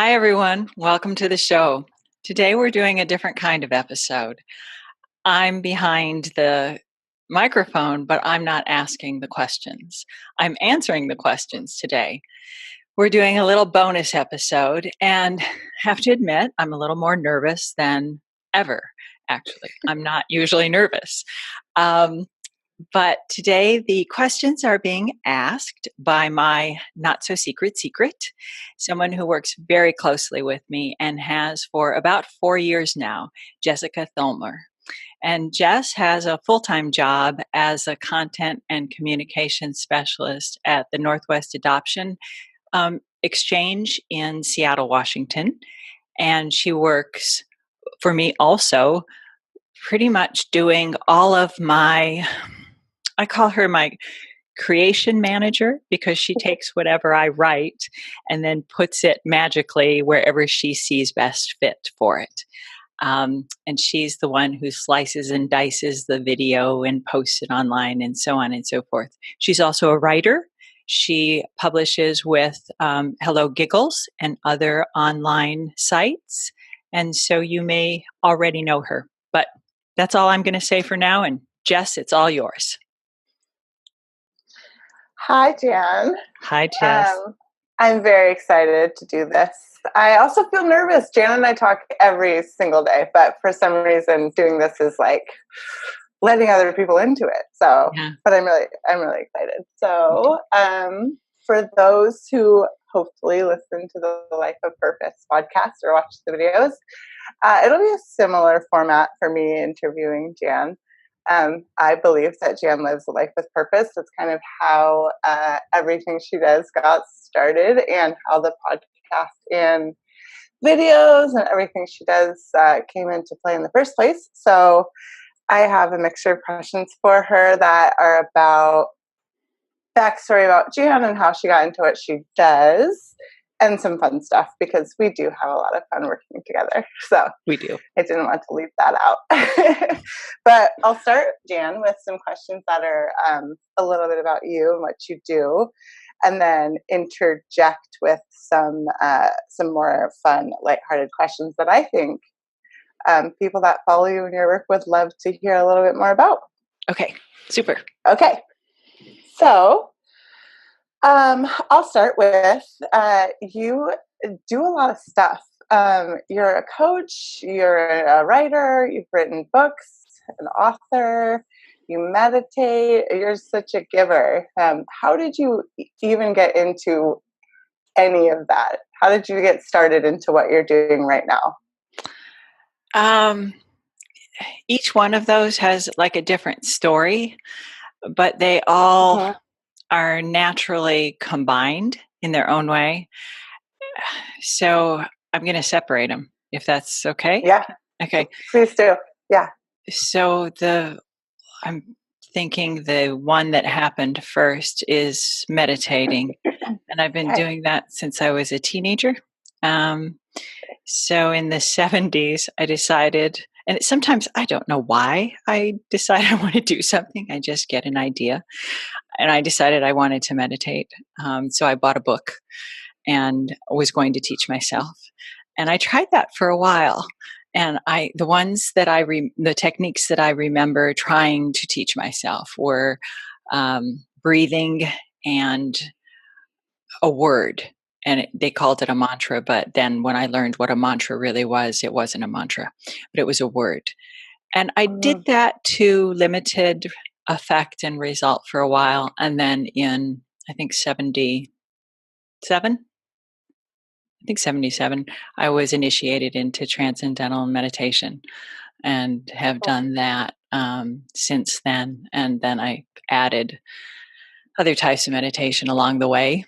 Hi, everyone. Welcome to the show. Today, we're doing a different kind of episode. I'm behind the microphone, but I'm not asking the questions. I'm answering the questions today. We're doing a little bonus episode, and have to admit, I'm a little more nervous than ever, actually. I'm not usually nervous. Um, but today, the questions are being asked by my not so secret, someone who works very closely with me and has for about 4 years now, Jessica Tholmer. And Jess has a full time job as a content and communication specialist at the Northwest Adoption Exchange in Seattle, Washington. And she works for me also, pretty much doing all of I call her my creation manager because she takes whatever I write and then puts it magically wherever she sees best fit for it. And she's the one who slices and dices the video and posts it online and so on and so forth. She's also a writer. She publishes with Hello Giggles and other online sites. And so you may already know her. But that's all I'm going to say for now. And Jess, it's all yours. Hi, Jan. Hi, Jess. I'm very excited to do this. I also feel nervous. Jan and I talk every single day, but for some reason, doing this is like letting other people into it. So, yeah. But I'm really excited. So, for those who hopefully listen to the Life of Purpose podcast or watch the videos, it'll be a similar format for me interviewing Jan. I believe that Jan lives a life with purpose. That's kind of how everything she does got started, and how the podcast and videos and everything she does came into play in the first place. So I have a mixture of questions for her that are about backstory about Jan and how she got into what she does, and some fun stuff, because we do have a lot of fun working together. So we do. I didn't want to leave that out. But I'll start, Jan, with some questions that are a little bit about you and what you do, and then interject with some more fun, lighthearted questions that I think people that follow you in your work would love to hear a little bit more about. Okay, super. Okay. So I'll start with you do a lot of stuff. You're a coach, you're a writer, you've written books, an author, you meditate, you're such a giver. How did you even get into any of that? How did you get started into what you're doing right now? Each one of those has like a different story, but they all are naturally combined in their own way. So I'm going to separate them, if that's okay. Yeah. Okay. Please do. Yeah. So I'm thinking the one that happened first is meditating, and I've been doing that since I was a teenager. So in the 70s, I decided, and sometimes I don't know why I decide I want to do something. I just get an idea. And I decided I wanted to meditate. So I bought a book and was going to teach myself. And I tried that for a while. And the techniques that I remember trying to teach myself were breathing and a word. And they called it a mantra, but then when I learned what a mantra really was, it wasn't a mantra, but it was a word. And I did that to limited effect and result for a while. And then in, I think 77, I was initiated into transcendental meditation and have done that since then. And then I added other types of meditation along the way.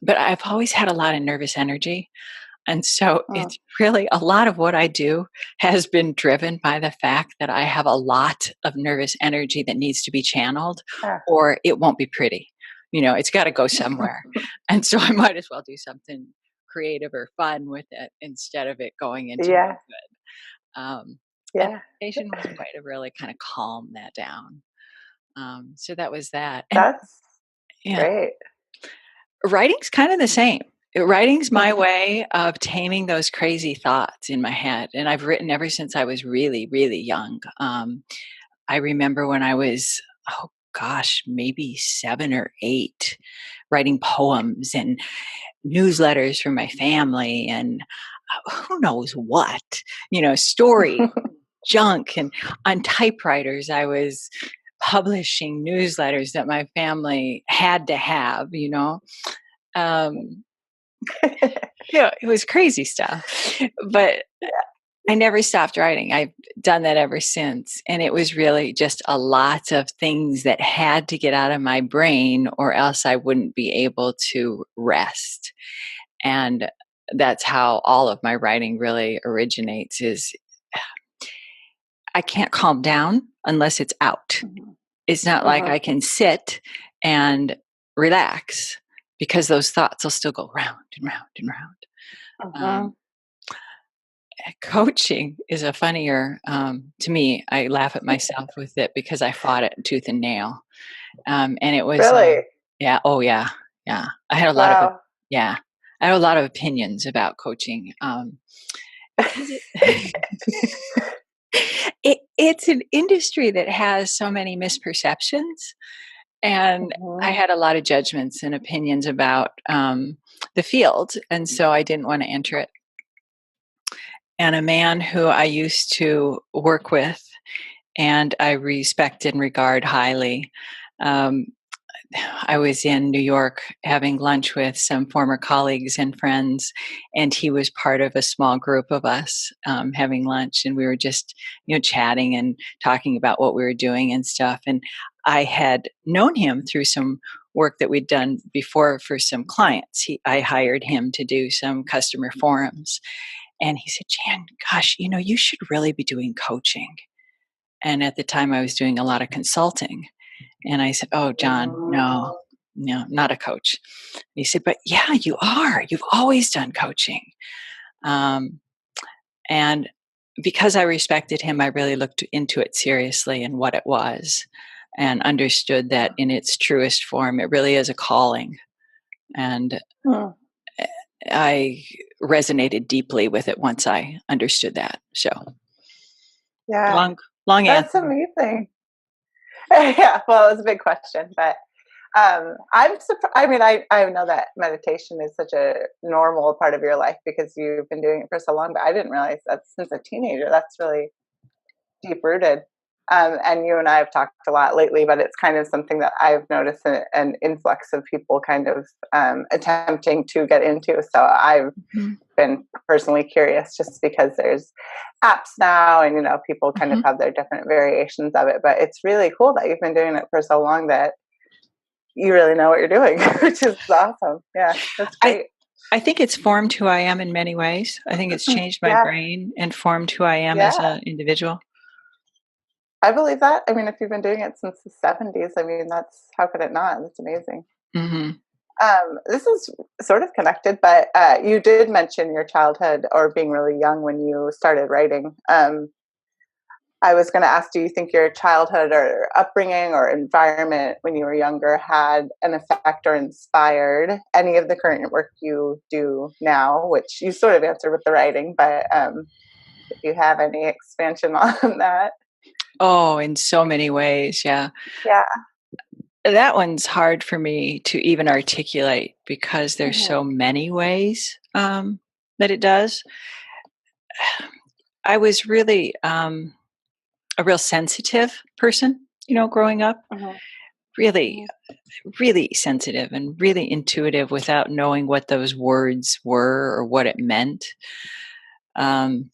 But I've always had a lot of nervous energy. And so it's really a lot of what I do has been driven by the fact that I have a lot of nervous energy that needs to be channeled, or it won't be pretty. It's got to go somewhere. And so I might as well do something creative or fun with it instead of it going into good. Meditation was a way to really kind of calm that down. So that was that. That's great. Writing's kind of the same. Writing's my way of taming those crazy thoughts in my head, and I've written ever since I was really, really young. I remember when I was, oh gosh, maybe 7 or 8, writing poems and newsletters for my family and who knows what, story junk. And on typewriters, I was publishing newsletters that my family had to have. Um, yeah, it was crazy stuff. But I never stopped writing. I've done that ever since. And it was really just a lot of things that had to get out of my brain, or else I wouldn't be able to rest. And that's how all of my writing really originates, is I can't calm down unless it's out. It's not like I can sit and relax, because those thoughts will still go round and round and round. Coaching is a funnier, to me, I laugh at myself with it because I fought it tooth and nail. And it was, Really? yeah, oh yeah, yeah. I had a lot of, Wow. yeah, I had a lot of opinions about coaching. Because it's an industry that has so many misperceptions. And I had a lot of judgments and opinions about the field. And so I didn't want to enter it. And a man who I used to work with and I respect and regard highly. Um, I was in New York having lunch with some former colleagues and friends, and he was part of a small group of us having lunch, and we were just, chatting and talking about what we were doing and stuff. And I had known him through some work that we'd done before for some clients. I hired him to do some customer forums, and he said, "Jan, gosh, you should really be doing coaching." And at the time, I was doing a lot of consulting. And I said, "Oh, John, no, no, not a coach." And he said, "But yeah, you are. You've always done coaching." Um, and because I respected him, I really looked into it seriously and what it was, and understood that in its truest form, it really is a calling. And I resonated deeply with it once I understood that. So, Yeah, long that's answer. amazing. Yeah, well, it was a big question, but I'm surprised. I mean, I know that meditation is such a normal part of your life because you've been doing it for so long, but I didn't realize that since a teenager. That's really deep rooted. And you and I have talked a lot lately, but it's kind of something that I've noticed an influx of people kind of attempting to get into. So I've been personally curious just because there's apps now and, people kind of have their different variations of it. But it's really cool that you've been doing it for so long that you really know what you're doing, which is awesome. Yeah, that's great. I think it's formed who I am in many ways. I think it's changed my Yeah, brain and formed who I am as yeah. an individual. I believe that. I mean, if you've been doing it since the 70s, I mean, how could it not? That's amazing. Mm-hmm. This is sort of connected, but you did mention your childhood or being really young when you started writing. I was going to ask, do you think your childhood or upbringing or environment when you were younger had an effect or inspired any of the current work you do now, which you sort of answered with the writing, but if you have any expansion on that. Oh, in so many ways. Yeah. Yeah. That one's hard for me to even articulate because there's so many ways that it does. I was really a real sensitive person, growing up. Really, really sensitive and really intuitive without knowing what those words were or what it meant. And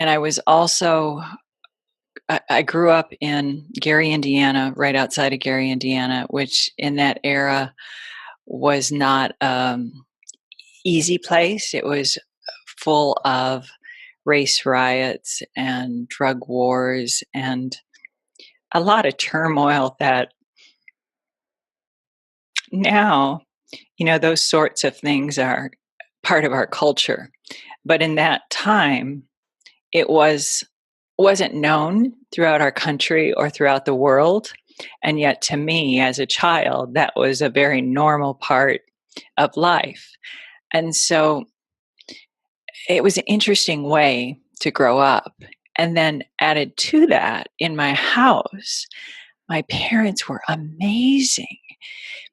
I was also, I grew up in Gary, Indiana, right outside of Gary, Indiana, which in that era was not easy place. It was full of race riots and drug wars and a lot of turmoil that now, those sorts of things are part of our culture. But in that time, it wasn't known throughout our country or throughout the world. And yet to me as a child, that was a very normal part of life. And so it was an interesting way to grow up. And then added to that, in my house, my parents were amazing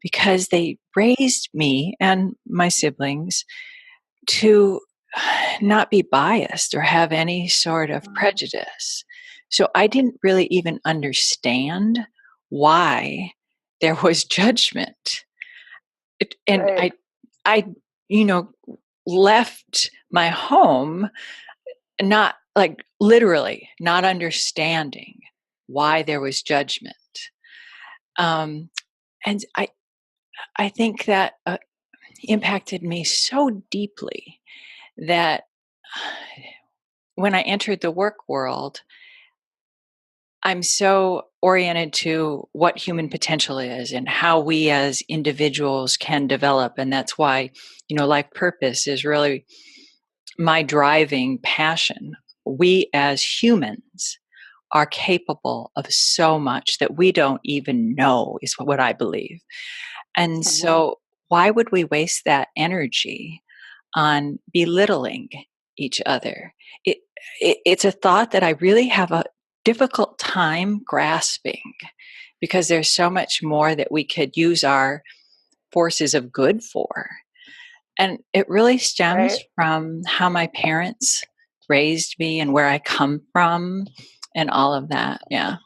because they raised me and my siblings to not be biased or have any sort of prejudice. So I didn't really even understand why there was judgment. And Right. I, you know, left my home not like literally not understanding why there was judgment. Um, and I think that impacted me so deeply that when I entered the work world, I'm so oriented to what human potential is and how we as individuals can develop. And that's why, life purpose is really my driving passion. We as humans are capable of so much that we don't even know, is what I believe. And Mm-hmm. so, why would we waste that energy on belittling each other? It, it's a thought that I really have a difficult time grasping because there's so much more that we could use our forces of good for. And it really stems Right. from how my parents raised me and where I come from and all of that. Yeah.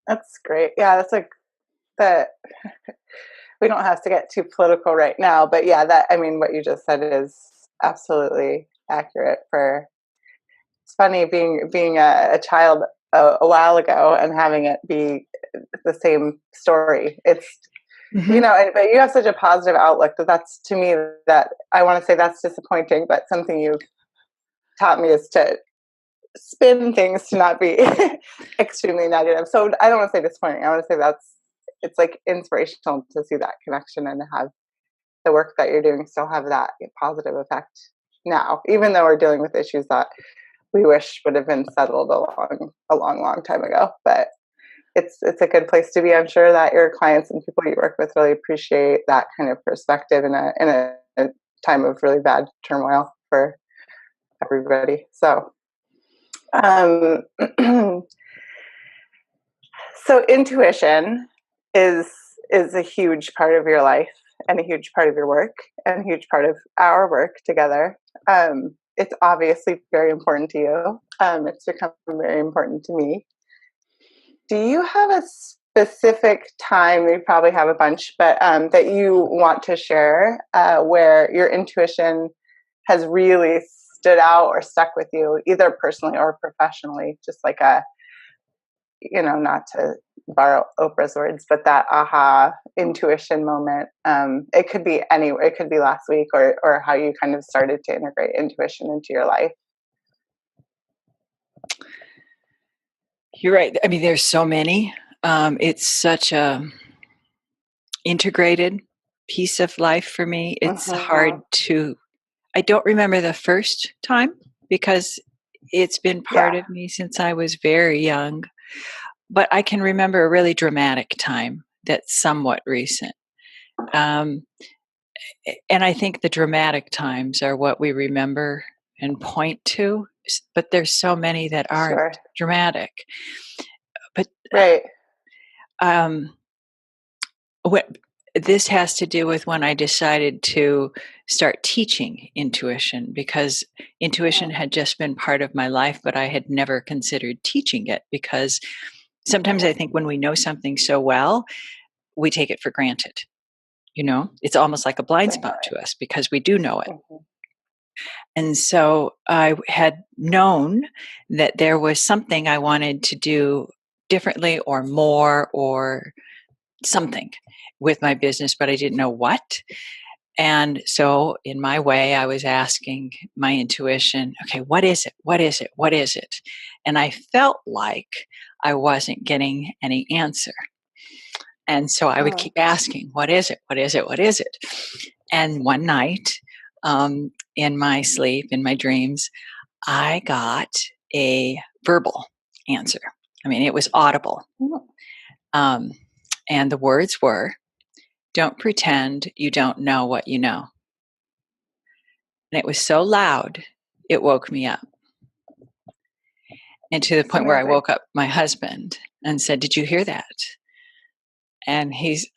That's great. Yeah, that's like that. We don't have to get too political right now, but yeah, that, I mean, what you just said is absolutely accurate. For it's funny being a child a while ago and having it be the same story. It's Hmm. but you have such a positive outlook that's to me, that I want to say that's disappointing, but something you've taught me is to spin things to not be extremely negative. So I don't want to say disappointing. I want to say it's like inspirational to see that connection and to have the work that you're doing still have that positive effect now, even though we're dealing with issues that we wish would have been settled a long time ago. But it's a good place to be. I'm sure that your clients and people you work with really appreciate that kind of perspective in a time of really bad turmoil for everybody. So um, so intuition is is a huge part of your life and a huge part of your work and a huge part of our work together. It's obviously very important to you. It's become very important to me. Do you have a specific time? You probably have a bunch, but that you want to share where your intuition has really stood out or stuck with you, either personally or professionally? Just like not to borrow Oprah's words, but that aha intuition moment. It could be anywhere. It could be last week, or how you kind of started to integrate intuition into your life. You're right. I mean, there's so many. It's such a integrated piece of life for me. It's hard Mm-hmm. to. I don't remember the first time because it's been part Yeah, of me since I was very young. But I can remember a really dramatic time that's somewhat recent. Um, and I think the dramatic times are what we remember and point to. But there's so many that aren't sure. dramatic. But Right. um, what this has to do with when I decided to start teaching intuition because intuition Mm-hmm. had just been part of my life, but I had never considered teaching it because sometimes I think when we know something so well, we take it for granted. It's almost like a blind spot Definitely. to us because we do know it. Mm-hmm. And so I had known that there was something I wanted to do differently or more or something with my business, but I didn't know what. And so, in my way, I was asking my intuition, okay, what is it? What is it? What is it? And I felt like I wasn't getting any answer. And so I would Mm. keep asking, what is it? What is it? What is it? And one night, in my sleep, in my dreams, I got a verbal answer. I mean, it was audible. Mm. Um, and the words were, Don't pretend you don't know what you know. And it was so loud, it woke me up. And to the That's point where I amazing. woke up my husband and said, "Did you hear that?" And he's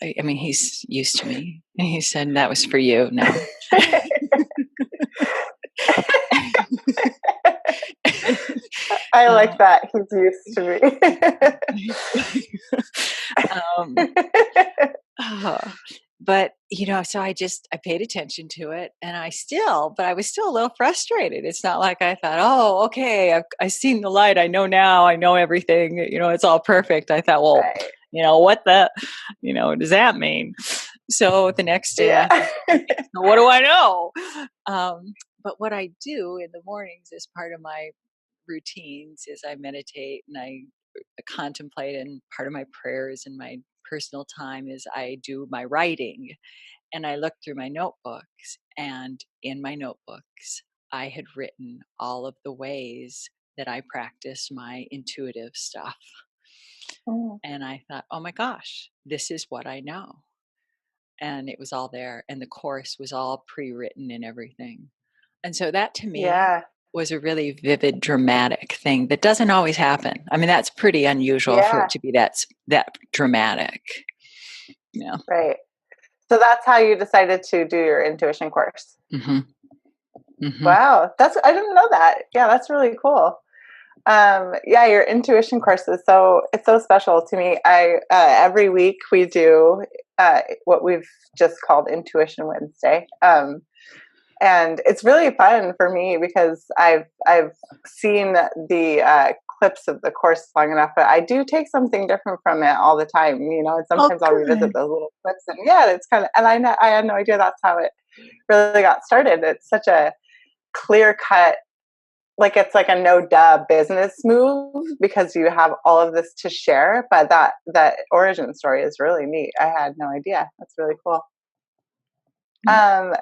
used to me. And he said, "That was for you." No. I like that. He's used to um, me. oh, but so I paid attention to it, and but I was still a little frustrated. It's not like I thought, "Oh, okay, I've seen the light. I know now. I know everything. It's all perfect." I thought, well, Right. what does that mean? So the next day, I Yeah. thought, okay, so what do I know? But what I do in the mornings as part of my routines is I meditate and I contemplate, and part of my prayers and my personal time is I do my writing, and I look through my notebooks, and in my notebooks I had written all of the ways that I practice my intuitive stuff. Mm. And I thought, oh my gosh, this is what I know. And it was all there, and the course was all pre-written and everything. And so that to me Yeah. was a really vivid, dramatic thing that doesn't always happen. I mean, that's pretty unusual for Yeah. it to be that dramatic. Yeah. Right. So that's how you decided to do your intuition course. Mhm. Mhm. Wow. I didn't know that. Yeah, that's really cool. Yeah, your intuition course is it's so special to me. Every week we do what we've just called Intuition Wednesday. And it's really fun for me because I've seen the clips of the course long enough, but I do take something different from it all the time, and Oh, sometimes I'll revisit good. those little clips, and yeah, it's kind of, and I had no idea that's how it really got started. It's such a clear cut, like it's like a no duh business move because you have all of this to share, but that origin story is really neat. I had no idea. That's really cool. Mm. Um,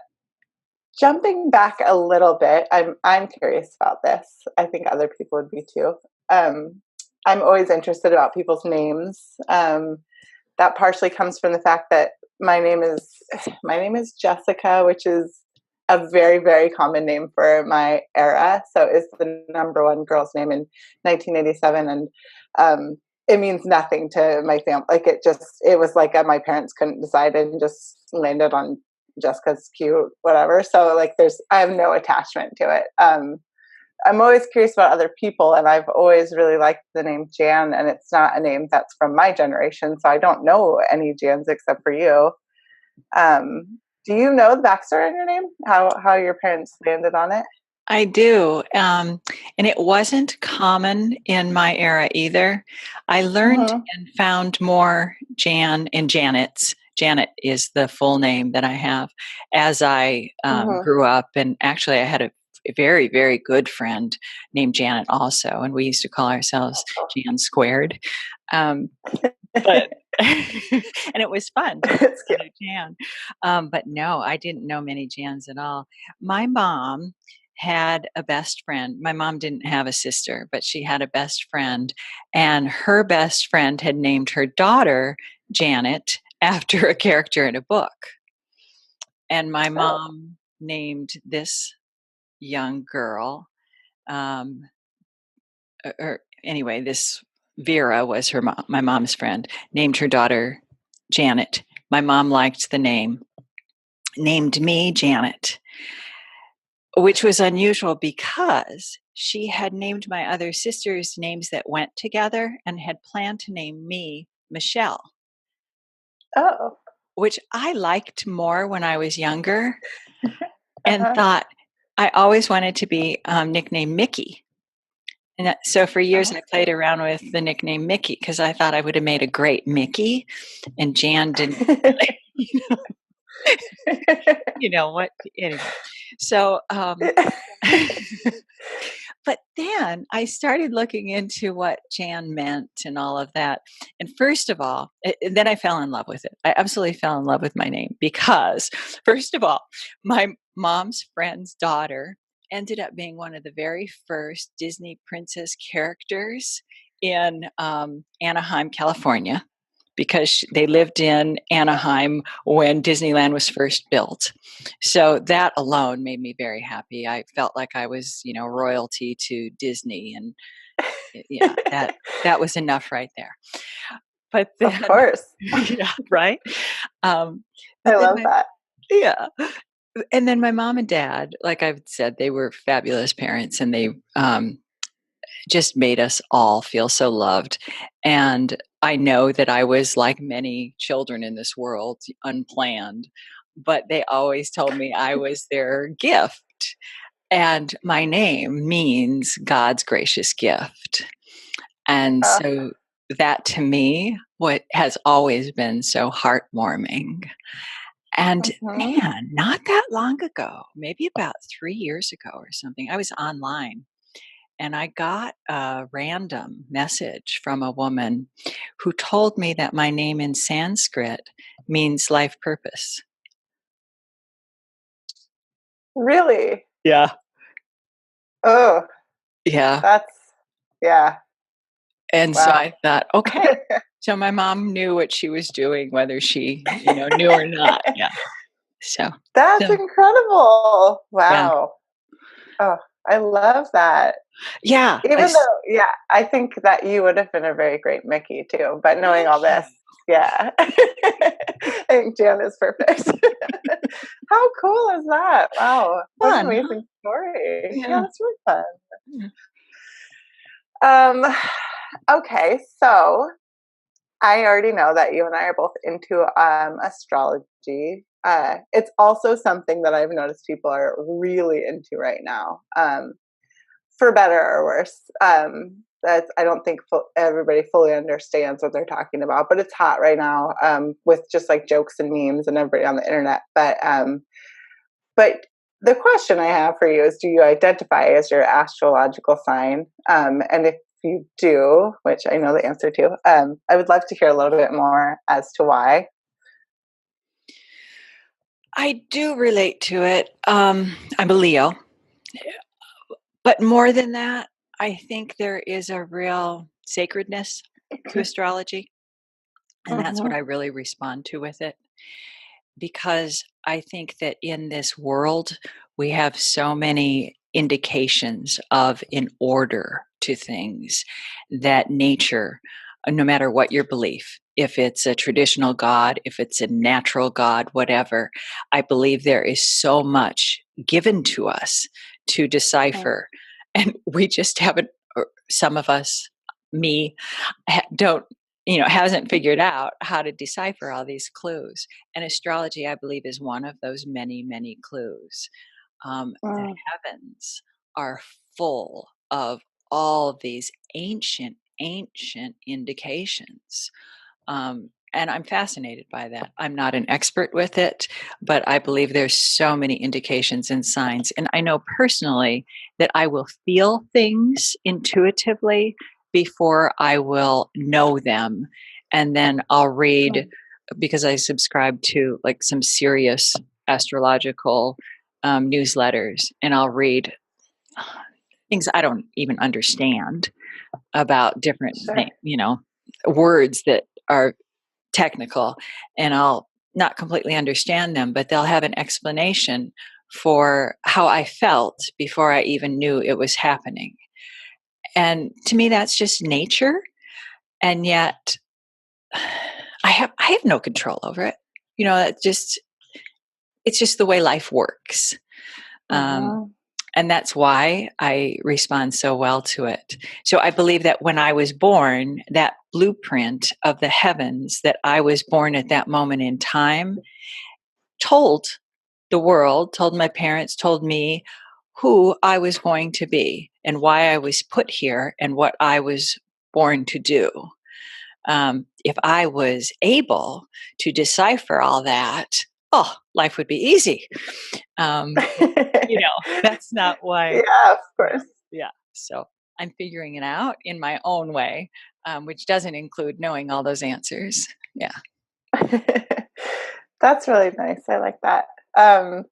Jumping back a little bit, I'm curious about this. I think other people would be too. I'm always interested about people's names. That partially comes from the fact that my name is my name is Jessica, which is a very very common name for my era. So it's the number one girl's name in 1987, and it means nothing to my family. Like it was like my parents couldn't decide and just landed on Jessica's cute, whatever. So like I have no attachment to it. I'm always curious about other people, and I've always really liked the name Jan, and it's not a name that's from my generation, so I don't know any Jans except for you. Do you know the backstory on your name? How your parents landed on it? I do. And it wasn't common in my era either. I learned Mm-hmm. and found more Jan and Janet's. Janet is the full name that I have as I Mm-hmm. grew up. And actually, I had a very, very good friend named Janet also. And we used to call ourselves Jan Squared. Um, but and it was fun to It's cute. know Jan. But no, I didn't know many Jans at all. My mom had a best friend. My mom didn't have a sister, but she had a best friend, and her best friend had named her daughter Janet after a character in a book. And my Oh. mom named this young girl, um, or anyway, this Vera was my mom's friend, named her daughter Janet. My mom liked the name, named me Janet, which was unusual because she had named my other sisters names that went together and had planned to name me Michelle, Oh. which I liked more when I was younger and Uh-huh. thought I always wanted to be nicknamed Mickey. And so for years, I played around with the nickname Mickey because I thought I would have made a great Mickey, and Jan didn't really, you know, what, anyway. So, but then I started looking into what Jan meant and all of that. And first of all, then I fell in love with it. I absolutely fell in love with my name because, first of all, my mom's friend's daughter ended up being one of the very first Disney princess characters in Anaheim, California. because they lived in Anaheim when Disneyland was first built. So that alone made me very happy. I felt like I was, royalty to Disney, and yeah, that was enough right there. But Of then, course. yeah, right. I But then love that. yeah, and then my mom and dad, like I've said, they were fabulous parents, and they just made us all feel so loved. And I know that I was like many children in this world, unplanned, but they always told me I was their gift. And my name means God's gracious gift. And Uh, so that to me, what has always been so heartwarming. And mhm. man, not that long ago, maybe about 3 years ago or something, I was online and I got a random message from a woman who told me that my name in Sanskrit means life purpose. Really? Yeah. Oh, Yeah. that's, yeah. And so Wow. I thought, okay. So my mom knew what she was doing, whether she, knew or not. Yeah. So, That's so incredible. yeah. Wow. Oh, I love that. Yeah. Even though, yeah, I think that you would have been a very great Mickey too, but knowing Thank all this, you. yeah. I think Jan is perfect. How cool is that? Wow. What an Fun, huh? amazing story. Yeah, Yeah. that's really fun. Yeah. Um, okay, so I already know that you and I are both into astrology. It's also something that I've noticed people are really into right now, for better or worse. That's, I don't think everybody fully understands what they're talking about, but it's hot right now, with just like jokes and memes and everybody on the internet. But the question I have for you is, do you identify as your astrological sign? And if you do, which I know the answer to, I would love to hear a little bit more as to why. I do relate to it. I'm a Leo, but more than that, I think there is a real sacredness to astrology. And that's what Mhm. I really respond to with it. Because I think that in this world, we have so many indications of an order to things that nature, no matter what your belief, if it's a traditional God, if it's a natural God, whatever, I believe there is so much given to us to Mm. decipher. And we just haven't, or some of us, me, don't, hasn't figured out how to decipher all these clues. And astrology, I believe, is one of those many, many clues. The Mm. heavens are full of all these ancient, ancient indications. And I'm fascinated by that. I'm not an expert with it, but I believe there's so many indications and signs. And I know personally that I will feel things intuitively before I will know them. And then I'll read, Mm. because I subscribe to like some serious astrological newsletters, and I'll read things I don't even understand about different Sure. words that are technical, and I'll not completely understand them, but they'll have an explanation for how I felt before I even knew it was happening. And to me, that's just nature. And yet I have no control over it. It's just the way life works. Um, Mhm. and that's why I respond so well to it. So I believe that when I was born, that blueprint of the heavens, that I was born at that moment in time, told the world, told my parents, told me who I was going to be and why I was put here and what I was born to do. If I was able to decipher all that, oh, life would be easy. That's not why. Yeah, of Yeah, course. yeah. So I'm figuring it out in my own way, which doesn't include knowing all those answers. Yeah. That's really nice. I like that. Um,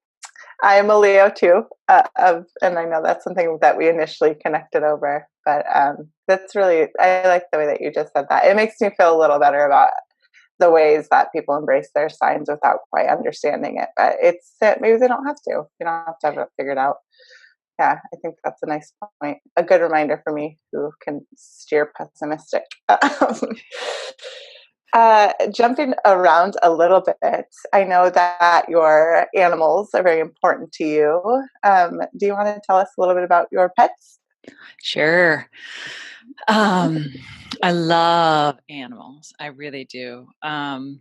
I am a Leo too, and I know that's something that we initially connected over. But that's really, I like the way that you just said that. It makes me feel a little better about the ways that people embrace their signs without quite understanding it. But it's maybe they don't have to. You don't have to have it figured out. Yeah, I think that's a nice point. A good reminder for me who can steer pessimistic. Jumping around a little bit, I know that your animals are very important to you. Do you want to tell us a little bit about your pets? Sure. I love animals. I really do. And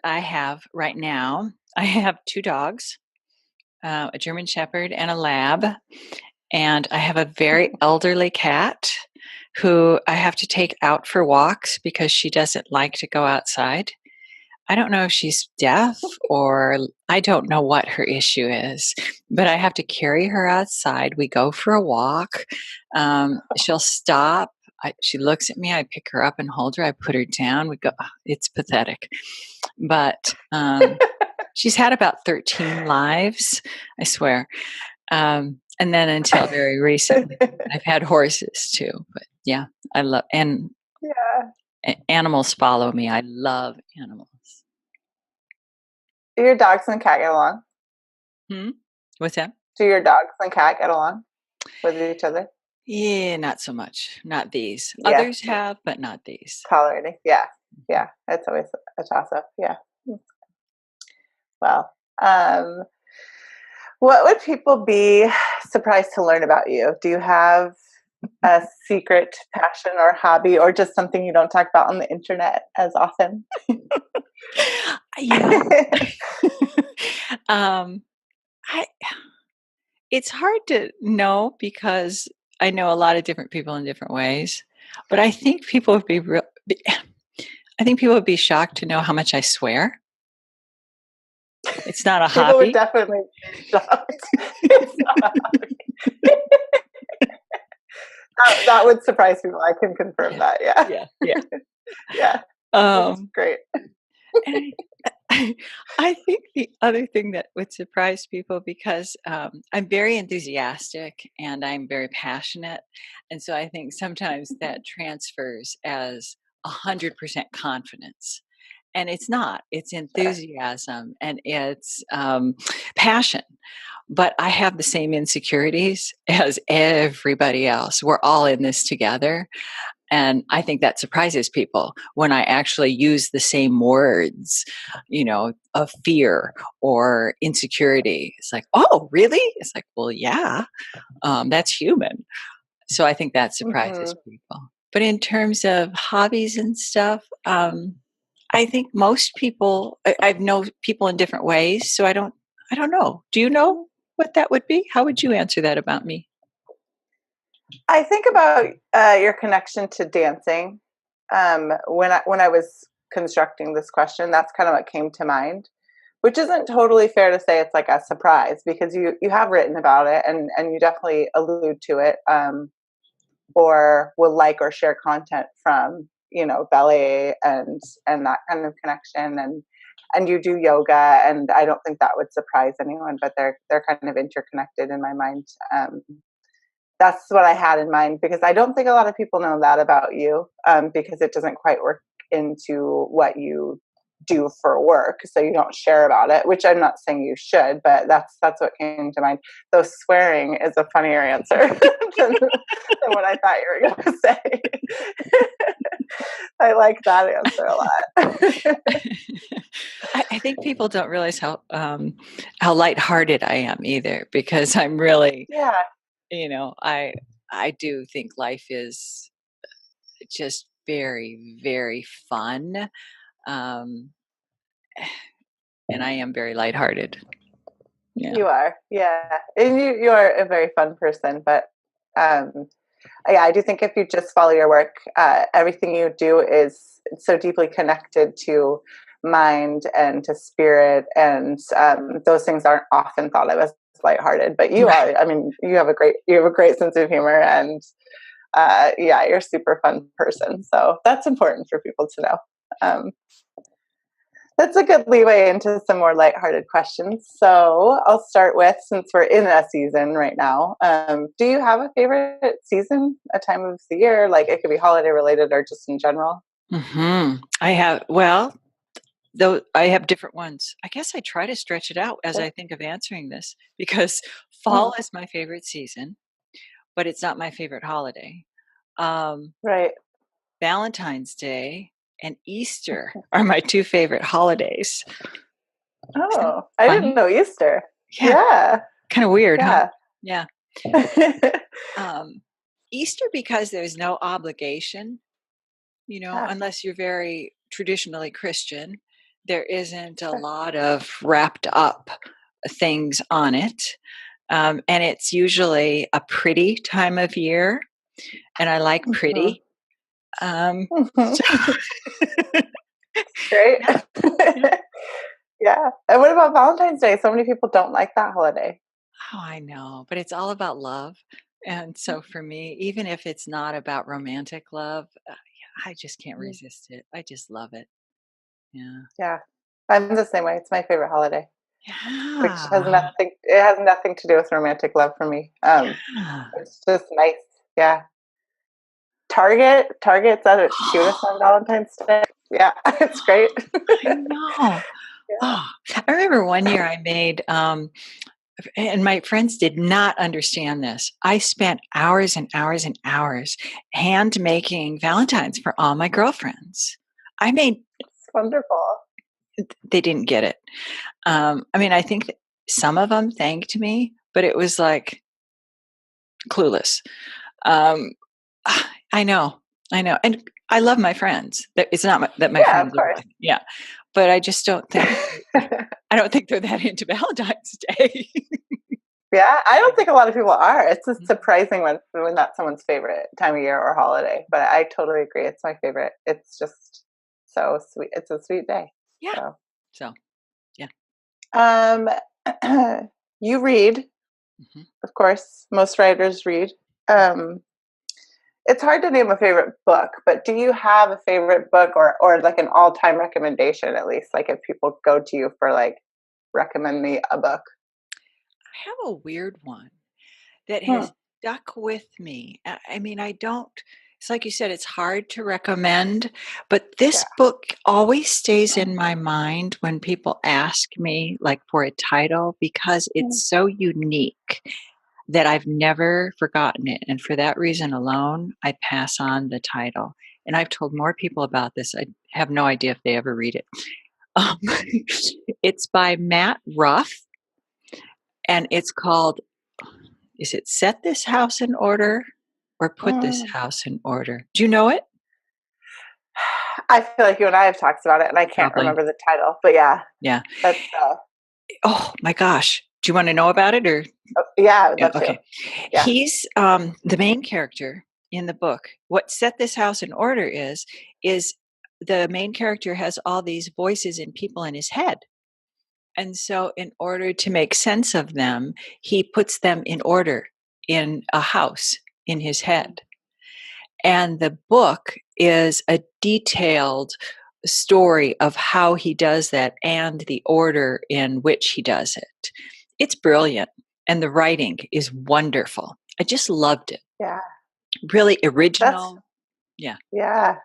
right now, I have two dogs, a German Shepherd and a Lab. And I have a very elderly cat who I have to take out for walks because she doesn't like to go outside. I don't know if she's deaf or I don't know what her issue is, but I have to carry her outside. We go for a walk. She'll stop. She looks at me. I pick her up and hold her. I put her down. We go. It's pathetic, but she's had about 13 lives. I swear. And then until very recently, I've had horses too. But yeah, I love animals follow me. I love animals. Do your dogs and cat get along? What's that? Do your dogs and cat get along with each other? Yeah, not so much. Not these. Yeah. Others have, but not these. Tolerating. Yeah. Yeah. It's always a toss up. Yeah. Well, what would people be surprised to learn about you? Do you have a secret passion or hobby, or just something you don't talk about on the internet as often? It's hard to know because I know a lot of different people in different ways, but I think people would I think people would be shocked to know how much I swear. It's not a hobby. People would definitely be shocked. It's not a hobby. That would surprise people. I can confirm that. Yeah. Yeah. That's great. And I think the other thing that would surprise people, because I'm very enthusiastic and I'm very passionate, and so I think sometimes that transfers as 100% confidence. And it's not. It's enthusiasm and it's passion. But I have the same insecurities as everybody else. We're all in this together. And I think that surprises people when I actually use the same words, of fear or insecurity. It's like, oh, really? It's like, well, yeah, that's human. So I think that surprises people. But in terms of hobbies and stuff, I think most people, I've known people in different ways. So I don't know. Do you know what that would be? How would you answer that about me? I think about your connection to dancing. When I was constructing this question, that's kind of what came to mind, which isn't totally fair to say it's like a surprise, because you have written about it and you definitely allude to it, or will like or share content from ballet and that kind of connection, and you do yoga, and I don't think that would surprise anyone, but they're kind of interconnected in my mind. That's what I had in mind, because I don't think a lot of people know that about you, because it doesn't quite work into what you do for work, so you don't share about it, which I'm not saying you should, but that's what came to mind. Though swearing is a funnier answer than what I thought you were going to say. I like that answer a lot. I think people don't realize how lighthearted I am either, because I'm really, I do think life is just very, very fun. And I am very lighthearted. Yeah. You are, yeah. And you are a very fun person, but I do think if you just follow your work, everything you do is so deeply connected to mind and to spirit, and those things aren't often thought of as lighthearted, but you are. I mean, you have a great sense of humor, and you're a super fun person. So that's important for people to know. That's a good leeway into some more lighthearted questions. So I'll start with, since we're in a season right now, do you have a favorite season, a time of the year? Like, it could be holiday related or just in general. I have, well, though I have different ones. I guess I try to stretch it out as Yeah. I think of answering this because Mm, fall is my favorite season, but it's not my favorite holiday. Um, right. Valentine's Day and Easter are my two favorite holidays. Isn't that Oh, I didn't funny? know Easter. Yeah, Yeah. kind of weird, huh? Yeah. Yeah. Um, Easter because there's no obligation, Yeah. unless you're very traditionally Christian. There isn't a Sure. lot of wrapped up things on it. And it's usually a pretty time of year, and I like Mhm. pretty. So, Mhm. Great. yeah, yeah. Yeah. And what about Valentine's Day? So many people don't like that holiday. Oh, I know, but it's all about love. And so for me, even if it's not about romantic love, yeah, I just can't Mhm. resist it. I just love it. Yeah. Yeah. I'm the same way. It's my favorite holiday, which has Yeah. nothing to do with romantic love for me. Yeah. It's just nice. Yeah. Target's out to shoot us on Valentine's Day. Yeah, it's great. I know. Yeah. Oh, I remember one year I made, and my friends did not understand this. I spent hours and hours and hours hand making Valentines for all my girlfriends. I made, It's wonderful. they didn't get it. I mean, I think that some of them thanked me, but it was like clueless. Um, I know, I know, and I love my friends. It's not that my Yeah, of friends are course. like, yeah, but I just don't think I don't think they're that into Valentine's Day. Yeah, I don't think a lot of people are. It's just surprising when that's someone's favorite time of year or holiday, but I totally agree. It's my favorite. It's just so sweet. It's a sweet day. Yeah. So, So, yeah. um, you read, Mhm. of course. Most writers read. Um, it's hard to name a favorite book, but do you have a favorite book or like an all-time recommendation at least? Like if people go to you for like recommend me a book. I have a weird one that Hmm. has stuck with me. I mean, I don't, it's like you said, it's hard to recommend, but this Yeah. book always stays in my mind when people ask me, like, for a title because Mm. it's so unique that I've never forgotten it. And for that reason alone, I pass on the title. And I've told more people about this. I have no idea if they ever read it. Um, it's by Matt Ruff, and it's called, is it Set This House in Order or Put This Mm. House in Order? Do you know it? I feel like you and I have talked about it, and I can't Probably. remember the title, but yeah, Yeah. that's Oh my gosh. Do you want to know about it or? yeah, I would Yeah, love to. okay. Yeah. He's the main character in the book. What Set This House in Order is the main character has all these voices and people in his head. And so, in order to make sense of them, he puts them in order in a house in his Mm. head. And the book is a detailed story of how he does that and the order in which he does it. It's brilliant, and the writing is wonderful. I just loved it. Yeah, Really that's original. Yeah. yeah,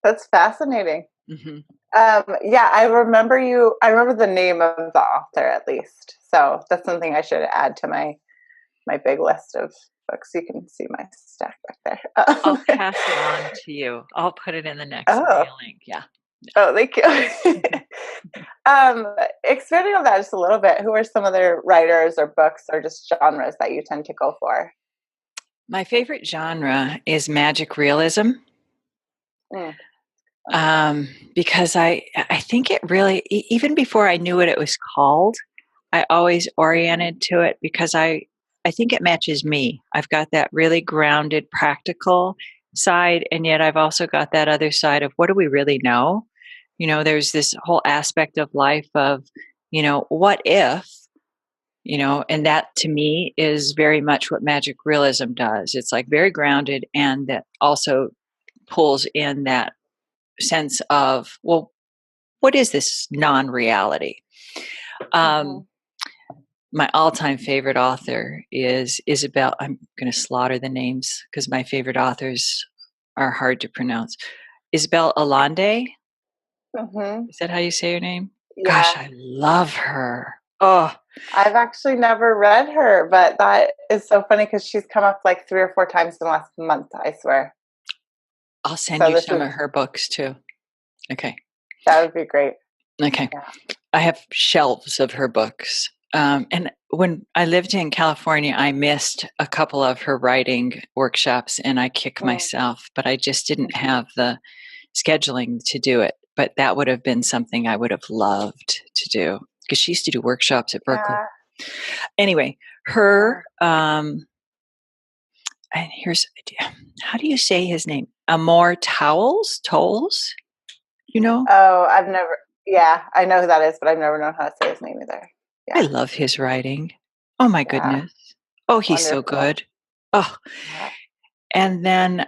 that's fascinating. Hmm. Yeah, I remember the name of the author at least. So that's something I should add to my big list of books. You can see my stack back I'll there. pass it on to you. I'll put it in the next Oh, mailing. Yeah. oh, thank you. Mhm. Expanding on that just a little bit, who are some other writers or books or just genres that you tend to go for? My favorite genre is magic realism. Mm, wonderful. Because I think it really even before I knew what it was called, I always Mhm. oriented to it because I think it matches me. I've got that really grounded, practical side, and yet I've also got that other side of what do we really know? There's this whole aspect of life of, what if, and that to me is very much what magic realism does. It's like very grounded and that also pulls in that sense of, well, what is this non-reality? Um, Mhm. my all-time favorite author is Isabel. I'm going to slaughter the names because my favorite authors are hard to pronounce. Isabel Allende. Mm-hmm. Is that how you say her name? Gosh, Yeah. I love her. Oh, I've actually never read her, but that is so funny because she's come up like 3 or 4 times in the last month, I swear. I'll send So you this some is of her books too. Okay. that would be great. Okay. Yeah. I have shelves of her books. And when I lived in California, I missed a couple of her writing workshops and I kick myself, but I just didn't Mm-hmm. have the scheduling to do it. But that would have been something I would have loved to do because she used to do workshops at Berkeley. Yeah. Anyway, Yeah. her, and here's, how do you say his name? Amor Towles, you know? Oh, I've never. Yeah, I know who that is, but I've never known how to say his name either. I Yeah. love his writing. Oh my Yeah. goodness. Oh, he's so Wonderful. good. Oh, Yeah. and then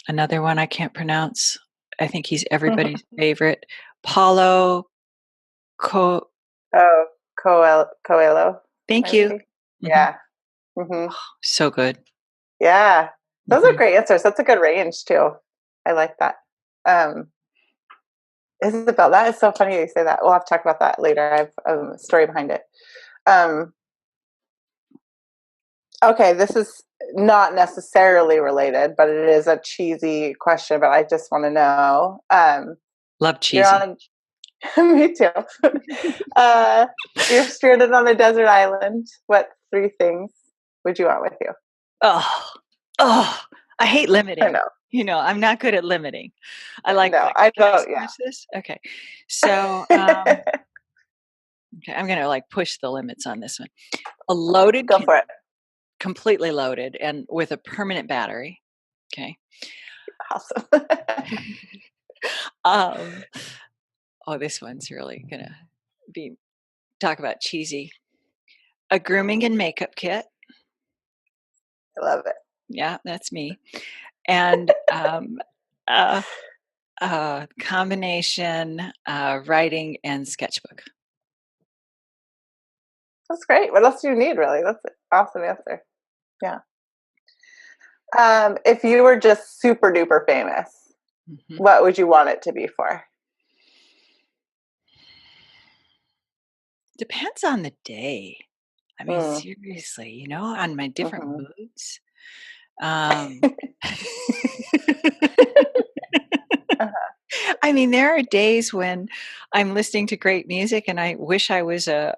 another one I can't pronounce. I think he's everybody's favorite. Paulo Co. Oh, Coelho, Thank you. maybe. Hmm. Yeah. Hmm. So good. Yeah. Those are Hmm. great answers. That's a good range too. I like that. Um, Isabel, that is so funny you say that. We'll have to talk about that later. I have a story behind it. Um, okay, this is not necessarily related, but it is a cheesy question. But I just want to know. Love You're cheesy. on a. Me too. uh, you're stranded on a desert island. What 3 things would you want with you? Oh, oh, I hate I limiting. know. I'm not good at limiting. I like No, I can I don't. scratch this? Okay. So, Yeah. okay, I'm gonna like push the limits on this one. A loaded, Go for it. completely loaded, and with a permanent battery. Okay. Awesome. Um, oh, this one's really gonna be talk about cheesy. A grooming and makeup kit. I love it. Yeah, that's me. And a, a combination writing and sketchbook. That's great. What else do you need, really? That's an awesome answer. Yeah. If you were just super duper famous, Hmm. what would you want it to be for? Depends on the day. I mean, Mm. seriously, on my different Hmm. moods. Um, Uh-huh. I mean, there are days when I'm listening to great music and I wish I was a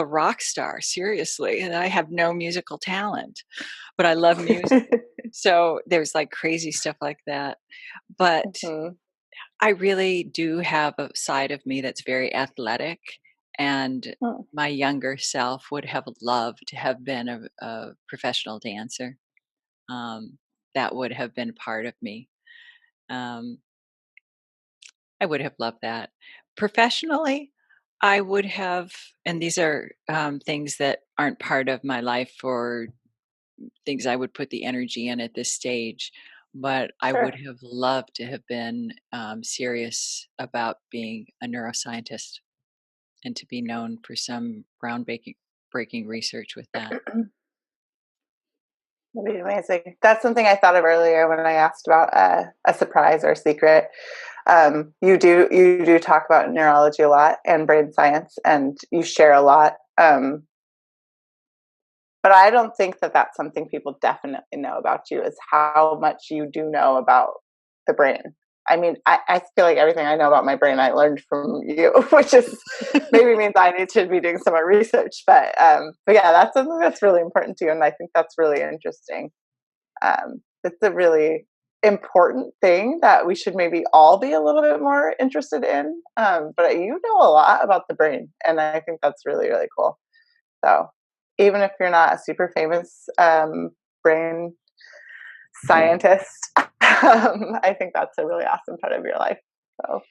rock star, seriously, and I have no musical talent, but I love music. So there's like crazy stuff like that. But Hmm. I really do have a side of me that's very athletic, and Mm. my younger self would have loved to have been a professional dancer. That would have been part of me. Um, I would have loved that. Professionally, I would have, and these are things that aren't part of my life or things I would put the energy in at this stage, but I would Sure. have loved to have been serious about being a neuroscientist and to be known for some groundbreaking breaking research with that. That'd be amazing. That's something I thought of earlier when I asked about a surprise or secret. You do talk about neurology a lot and brain science, and you share a lot. But I don't think that that's something people definitely know about you is how much you do know about the brain. I mean, I feel like everything I know about my brain I learned from you, which is maybe means I need to be doing some more research. But yeah, that's something that's really important to you, and I think that's really interesting. It's a really important thing that we should maybe all be a little bit more interested in. But you know a lot about the brain, and I think that's really really cool. So even if you're not a super famous brain scientist, I think that's a really awesome part of your life. So,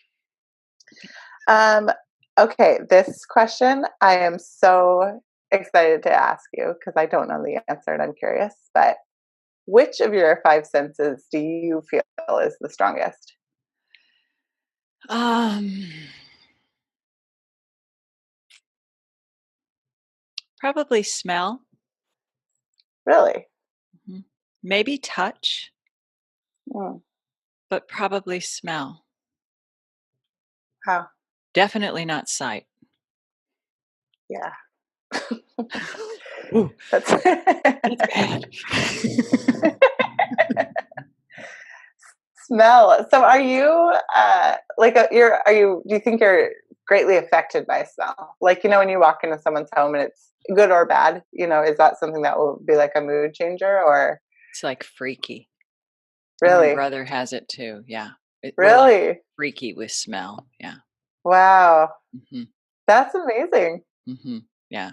um, okay, this question I am so excited to ask you because I don't know the answer and I'm curious. But which of your 5 senses do you feel is the strongest? Um, Probably smell. Really? Mhm. Maybe touch. Mm. but probably smell. Wow. Definitely not sight. Yeah. Ooh, That's that's bad. smell. So are you like are you do you think you're greatly affected by smell? Like, when you walk into someone's home and it's good or bad, is that something that will be like a mood changer, or It's like freaky. And my really? brother has it too. Yeah. We're like Really? freaky with smell. Yeah. Wow. Mhm. That's amazing. Mhm. Yeah.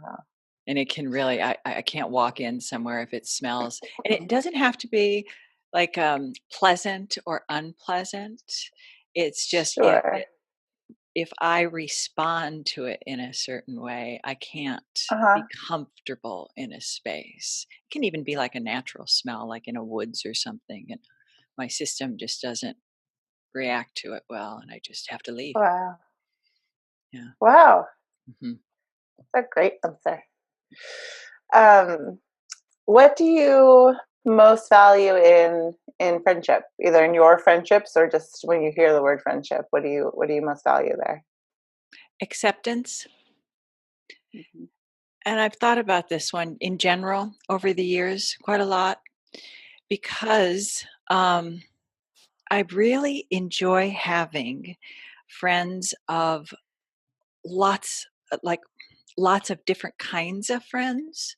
Wow. And it can really I can't walk in somewhere if it smells, and it doesn't have to be like, pleasant or unpleasant. It's just Sure. if I respond to it in a certain way, I can't be Uh-huh. comfortable in a space. It can even be like a natural smell, like in a woods or something, and my system just doesn't react to it well, and I just have to leave. Wow. Yeah. Wow. Mhm. That's a great answer. Um, what do you most value in friendship, either in your friendships or just when you hear the word friendship? What do you most value there? Acceptance. Mhm. And I've thought about this one in general over the years quite a lot because I really enjoy having friends of lots, like lots of different kinds of friends.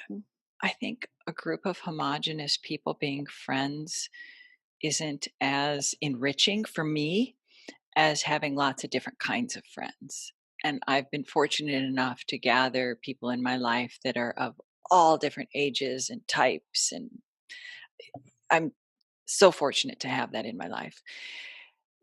Mhm. I think a group of homogenous people being friends isn't as enriching for me as having lots of different kinds of friends. And I've been fortunate enough to gather people in my life that are of all different ages and types. And I'm so fortunate to have that in my life.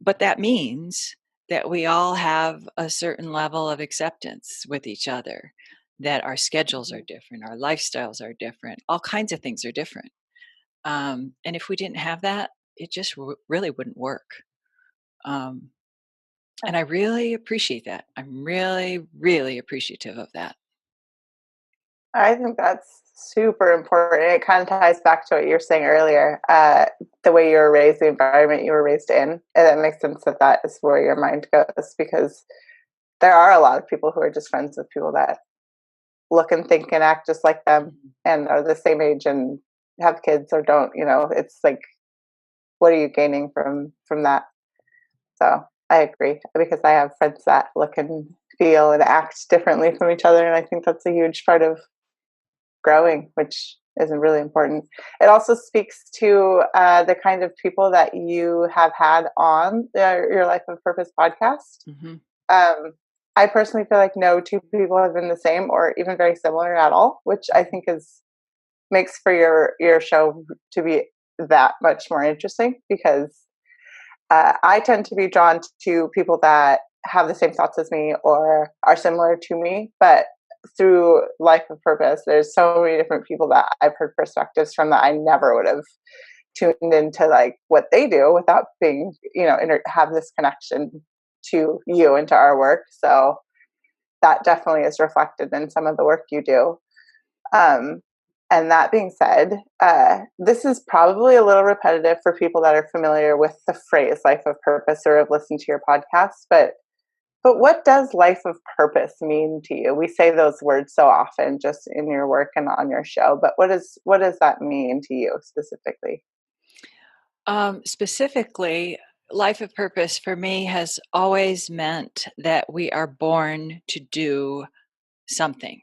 But that means that we all have a certain level of acceptance with each other, that our schedules are Mhm. different, our lifestyles are different, all kinds of things are different. And if we didn't have that, it just really wouldn't work. Um, and I really appreciate that. I'm really, really appreciative of that. I think that's super important. It kind of ties back to what you were saying earlier, the way you were raised, the environment you were raised in. And that makes sense that that is where your mind goes, because there are a lot of people who are just friends with people that look and think and act just like them Mhm. and are the same age and have kids or don't. It's like, what are you gaining from that? So I agree, because I have friends that look and feel and act differently from each other, and I think that's a huge part of growing, which is really important. It also speaks to the kind of people that you have had on your Life of Purpose podcast. Mhm. Um, I personally feel like no two people have been the same or even very similar at all, which I Mhm. think is makes for your show to be that much more interesting, because I tend to be drawn to people that have the same thoughts as me or are similar to me. But through Life of Purpose, there's so many different people that I've heard perspectives from that I never would have tuned into, like what they do without being, have this connection to you and to our work. So that definitely is reflected in some of the work you do. Um, and that being said, this is probably a little repetitive for people that are familiar with the phrase "life of purpose" or have listened to your podcast. But what does life of purpose mean to you? We say those words so often, just in your work and on your show. But what does that mean to you specifically? Specifically, life of purpose for me has always meant that we are born to do something.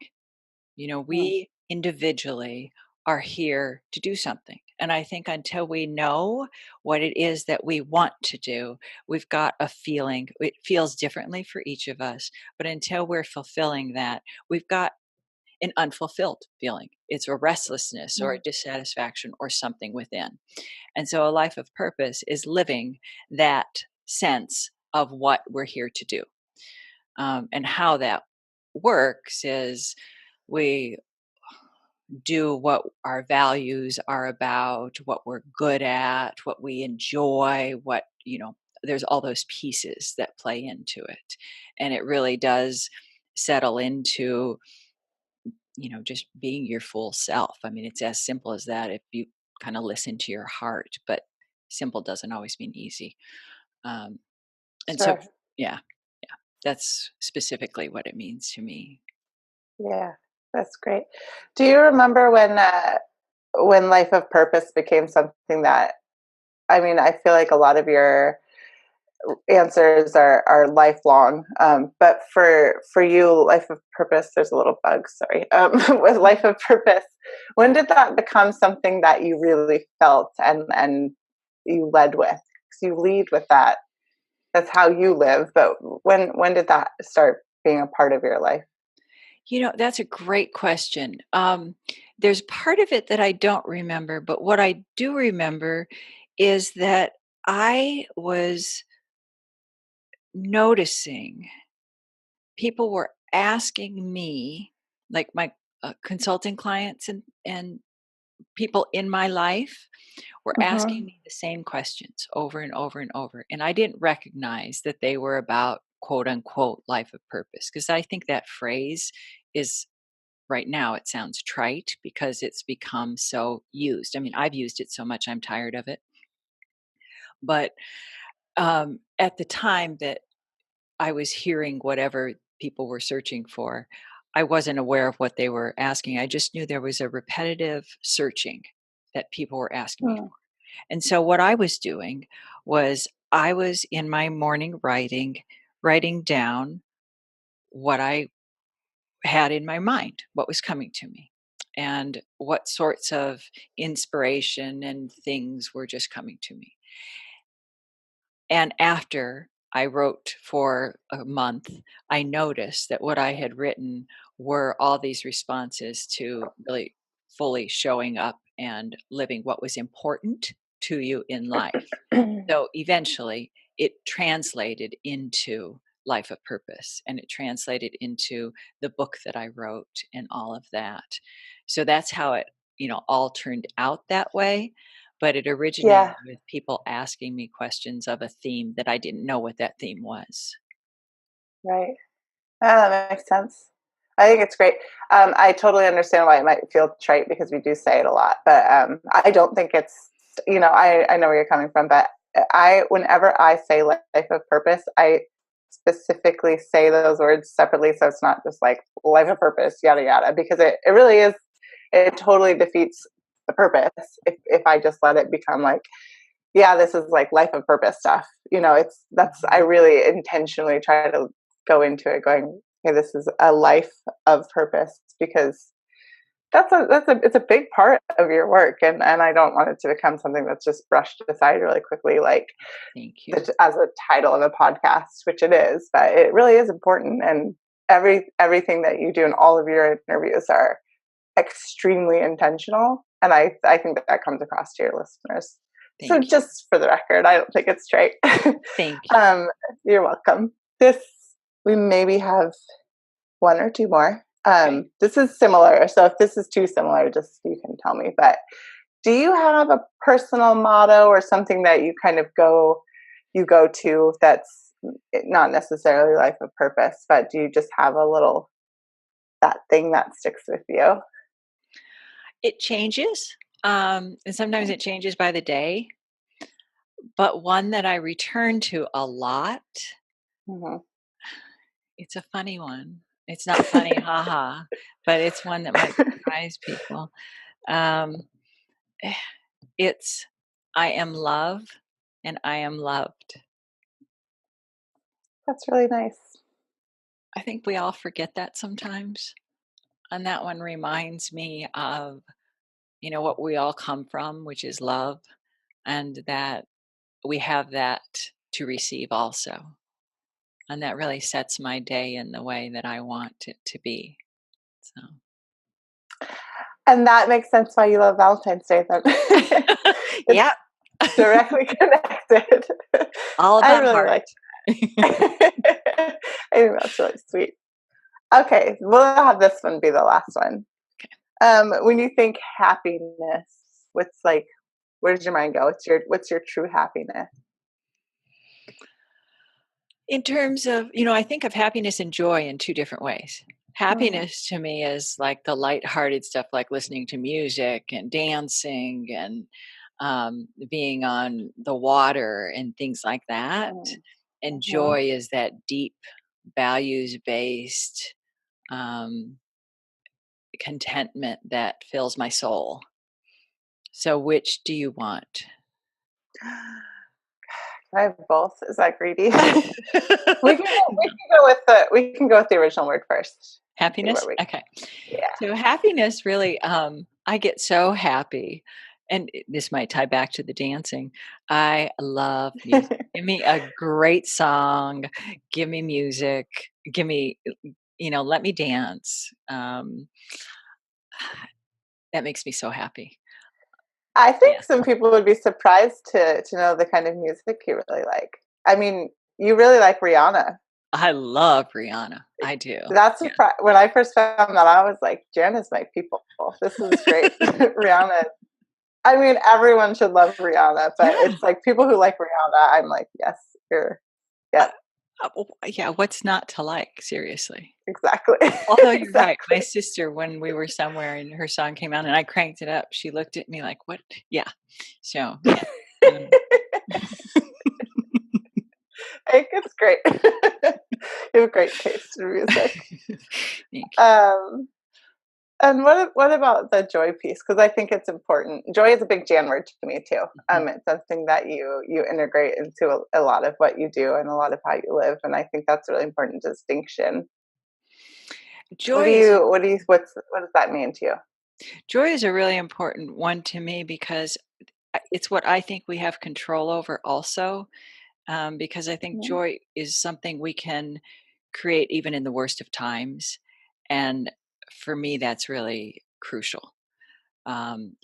Mm, We individually are here to do something. And I think until we know what it is that we want to do, we've got a feeling. It feels differently for each of us. But until we're fulfilling that, we've got an unfulfilled feeling. It's a restlessness or a mm, dissatisfaction or something within. And so a life of purpose is living that sense of what we're here to do. And how that works is we do what our values are about, what we're good at, what we enjoy, there's all those pieces that play into it. And it really does settle into, just being your full self. I mean, it's as simple as that if you kind of listen to your heart, but simple doesn't always mean easy. Um, and so, Sure. yeah, yeah, that's specifically what it means to me. Yeah, that's great. Do you remember when life of purpose became something that, I mean, I feel like a lot of your answers are lifelong, but for you, life of purpose, there's a little bug, sorry. With life of purpose, when did that become something that you really felt and you led with? Because you lead with that. That's how you live. But when did that start being a part of your life? That's a great question. There's part of it that I don't remember, but what I do remember is that I was noticing people were asking me, like my consulting clients and people in my life were asking Hmm. me the same questions over and over and over. And I didn't recognize that they were about quote unquote life of purpose because I think that phrase is right now it sounds trite because it's become so used. I mean, I've used it so much, I'm tired of it. But at the time that I was hearing whatever people were searching for, I wasn't aware of what they were asking. I just knew there was a repetitive searching that people were asking me. Mm. And so what I was doing was I was in my morning writing down what I had in my mind, what was coming to me, and what sorts of inspiration and things were just coming to me. And after I wrote for a month, I noticed that what I had written were all these responses to really fully showing up and living what was important to you in life. So eventually it translated into life of purpose and it translated into the book that I wrote and all of that. So that's how it, all turned out that way. But it originated Yeah, with people asking me questions of a theme that I didn't know what that theme was. right. Ah, that makes sense. I think it's great. I totally understand why it might feel trite because we do say it a lot, but I don't think it's, I know where you're coming from, but whenever I say life of purpose, I specifically say those words separately. So it's not just like life of purpose, yada, yada, because it really is, it totally defeats the purpose if I just let it become like, yeah, this is like life of purpose stuff. I Mhm. really intentionally try to go into it going, hey, this is a life of purpose because it's a big part of your work, and I don't want it to become something that's just brushed aside really quickly, like Thank you. as a title of a podcast, which it is, but it really is important. And everything that you do in all of your interviews are extremely intentional, and I think that comes across to your listeners. So Thank you. just for the record, I don't think it's straight. Thank you. um, you're welcome. This we maybe have one or two more. Okay. This is similar, so if this is too similar, just you can tell me. But do you have a personal motto or something that you go to that's not necessarily life of purpose, but do you just have a little that thing that sticks with you? It changes. And sometimes it changes by the day, but one that I return to a lot, Mm-hmm. it's a funny one. It's not funny, haha, but it's one that might surprise people. Um, it's I am love and I am loved. That's really nice. I think we all forget that sometimes. And that one reminds me of, what we all come from, which is love, and that we have that to receive also. And that really sets my day in the way that I want it to be. So, And that makes sense why you love Valentine's Day then. yeah, It's directly connected. all I about really heart. like I think that's really sweet. Okay, we'll have this one be the last one. When you think happiness, what's like where does your mind go? What's your true happiness? In terms of, I think of happiness and joy in two different ways. Mm, Happiness to me is like the lighthearted stuff, like listening to music and dancing and being on the water and things like that. And Mm-hmm. joy is that deep, values based contentment that fills my soul. So, which do you want? I have both. Is that greedy? We can go with the original word first. See where Happiness? we Okay. Yeah. So happiness really, I get so happy, and this might tie back to the dancing. I love music. Give me a great song, give me music, give me, let me dance. That makes me so happy. I think Yeah. some people would be surprised to know the kind of music you really like. I mean, you really like Rihanna. I love Rihanna. I do. That's Yeah. when I first found that I was like, Jen is my people. This is great. Rihanna. I mean, everyone should love Rihanna, but Yeah. it's like people who like Rihanna, I'm like, yes, you're, Uh, yeah, yeah. What's not to like? Seriously. exactly, Although you're right, my exactly. sister, when we were somewhere and her song came on and I cranked it up, she looked at me like, "What?" Yeah. So, yeah. Um, I think it's great. You have great taste in music. thank you. Um, and what about the joy piece? Because I think it's important. Joy is a big Jan word to me too. Mhm. It's something that you integrate into a lot of what you do and a lot of how you live, and I think that's a really important distinction. Joy is What does that mean to you? joy is a really important one to me because it's what I think we have control over also, because I think Mhm. joy is something we can create even in the worst of times, and for me, that's really crucial. Um,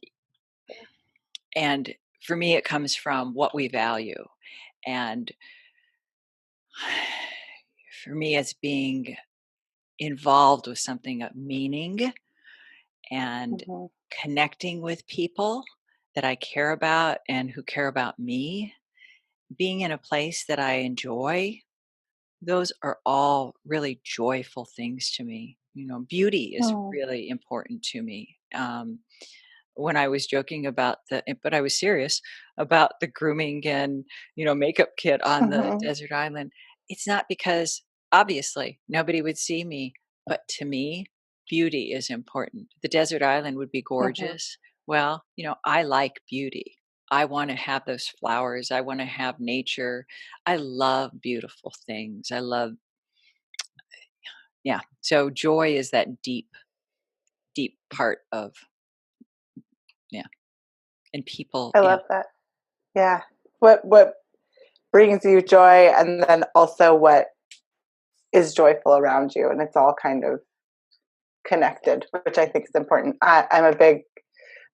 and for me, it comes from what we value, and for me, it's being involved with something of meaning and Mhm. connecting with people that I care about and who care about me, being in a place that I enjoy. Those are all really joyful things to me. Beauty is Mm. really important to me. When I was joking about but I was serious about the grooming and, makeup kit on the Mhm. desert island. It's not because obviously nobody would see me, but to me, beauty is important. The desert island would be Mhm. gorgeous. Well, I like beauty. I want to have those flowers. I want to have nature. I love beautiful things. Yeah. So joy is that deep, deep part of, yeah. And people, I yeah. love that. Yeah. What brings you joy, and then also what is joyful around you, and it's all kind of connected, which I think is important. I'm a big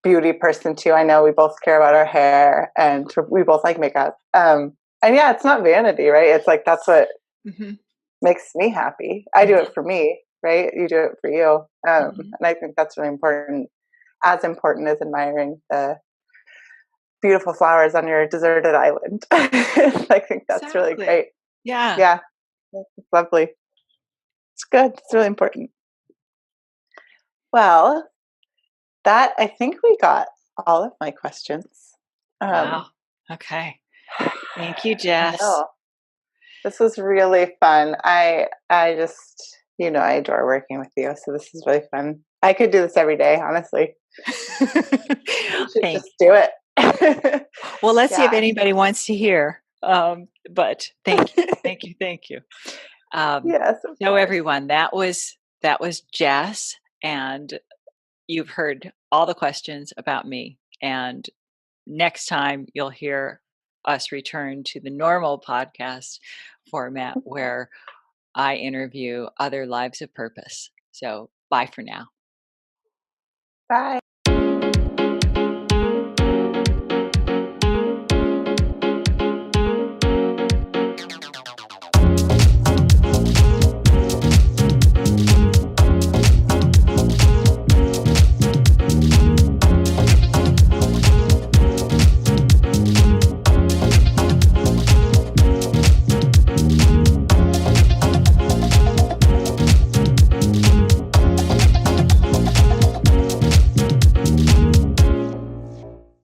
beauty person too. I know we both care about our hair, and we both like makeup. And yeah, it's not vanity, right? It's like that's what Mhm. makes me happy. I do it Mhm. for me, right? You do it for you, Mhm. and I think that's really important. As important as admiring the beautiful flowers on your deserted island. I think that's really Exactly. great. Yeah. Yeah, it's lovely. It's good. It's really important. Well, that I think we got all of my questions. Wow. Um, Okay. Thank you, I Jess. know this was really fun. I just I adore working with you, so this is really fun. I could do this every day, honestly. We should Thank just do it. Well, let's see if Yeah. anybody wants to hear. But thank you. Thank you. Thank you. Um, Yes, of so course. everyone, that was Jess, and you've heard all the questions about me. And next time you'll hear us return to the normal podcast format where I interview other lives of purpose. So bye for now. Bye.